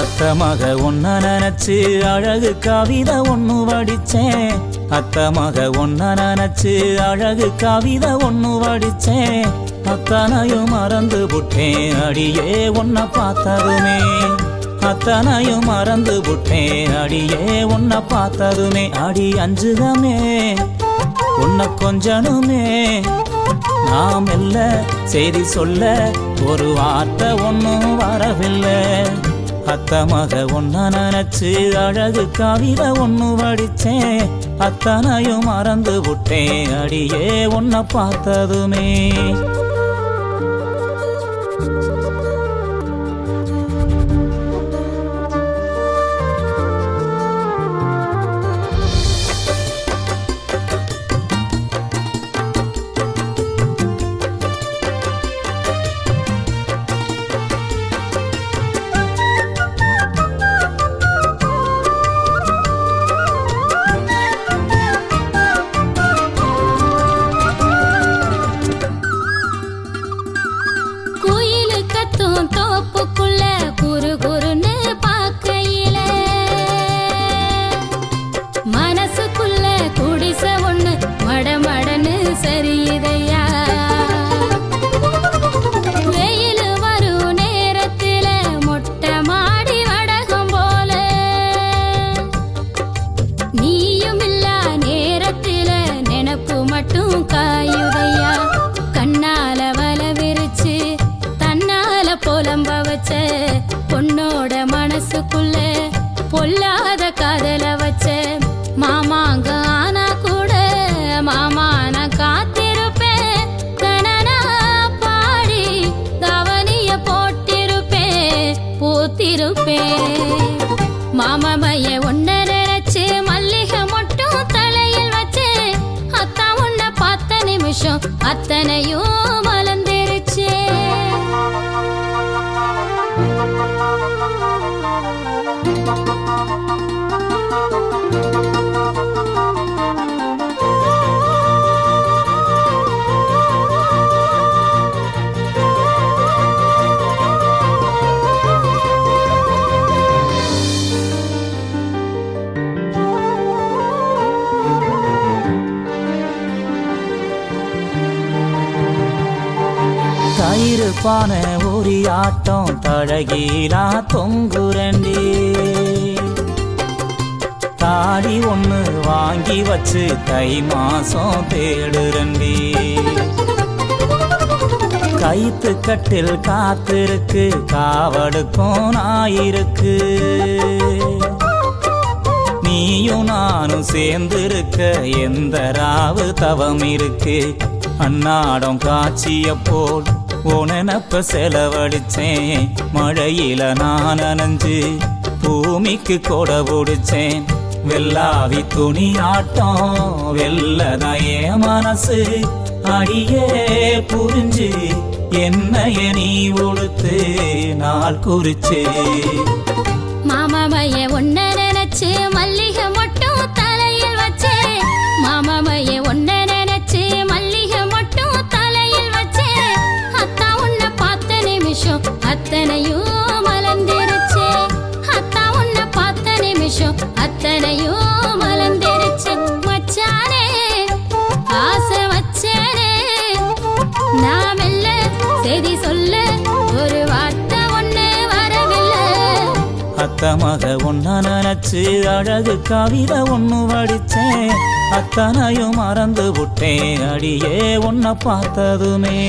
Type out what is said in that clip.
அத்த மக ஒன்ன நினைச்சு அழகு கவிதை ஒண்ணு வடிச்சேன். அத்த மக ஒன்ன நினைச்சு அழகு கவிதை ஒண்ணு வடிச்சேன். அத்தனையும் மறந்து புட்டேன் அடியே உன்னை பார்த்ததுமே. அத்தனையும் மறந்து புட்டேன் அடியே உன்னை பார்த்ததுமே. அடி அஞ்சுகமே உன்னை கொஞ்சனுமே. நாம் இல்ல செய்தி சொல்ல ஒரு வார்த்தை ஒன்னும் வரவில்லை. அத்த மக ஒன்ன நினைச்சு அழகு கவிதை ஒண்ணு வடிச்சேன். அத்தனையும் மறந்து விட்டேன் அடியே உன்னை பார்த்ததுமே. தோப்புக்குள்ள குரு குருன்னு பார்க்கையில மனசுக்குள்ள குடிச ஒண்ணு மடமடன்னு சரியுதையா. வெயில் வரும் நேரத்தில மொட்டை மாடி வடகம் போல நீயும் இல்லா நேரத்தில நினப்பு மட்டும் காயுதையா. கண்ணால வல விரிச்சு புலம்ப வச்ச பொண்ணோட மனசுக்குள்ள பொல்லாத காதல வச்ச மாமாங்க ஆனா கூட மாமா நான் காத்திருப்பேன். கனனா பாடி தவனிய போட்டிருப்பேன் பூத்திருப்பேன். மாமாமைய ஒன்ன நினைச்சு மல்லிகை மட்டும் தலையில் வச்சு அத்தா உன்னை பார்த்த நிமிஷம் அத்தனையும் மலர்ந்துருச்சே. தயிர் பானை ஒரு ஆட்டம் தழகீலா தொங்குரண்டி. தாடி ஒண்ணு வாங்கி வச்சு தை மாசம் தேடுரண்டி. கைத்து கட்டில் காத்திருக்கு காவடுக்கும் நாயிருக்கு. நீயும் நானும் சேர்ந்திருக்க எந்த ராவு தவம் இருக்கு. அன்னாடம் காட்சிய போல் உனப்ப செலவழிச்சேன். மழையில நான் நனைஞ்சு பூமிக்கு கொடை பிடிச்சேன். வெள்ளாவி துணி ஆட்டம் வெள்ளதையே மனசு அடியே புரிஞ்சு என்னைய நீ உடுத்து நாள் குறிச்சு. மாமாமைய ஒன்ன நினைச்சு மல்லிகை மட்டும் தலையில் வச்சே. மாமாமைய ஒன்ன நினைச்சு மல்லிகை மட்டும் தலையில் வச்சே. அத்தா உன்னை பார்த்த நிமிஷம் அத்தனையும் மலர்ந்துருச்சே. அத்தா உன்னை பார்த்த நிமிஷம் அத்தனையும் மலர்ந்துருச்சு. மச்சானே ஆசை வச்சேனே நாம் இல்ல செய்தி சொல்ல ஒரு வார்த்தை ஒண்ணு வரவில்லை. அத்த மக ஒன்ன நினைச்சு அழகு கவிதை ஒண்ணு வடிச்சேன். அத்தனையும் மறந்து விட்டேன் அடியே உன்னை பார்த்ததுமே.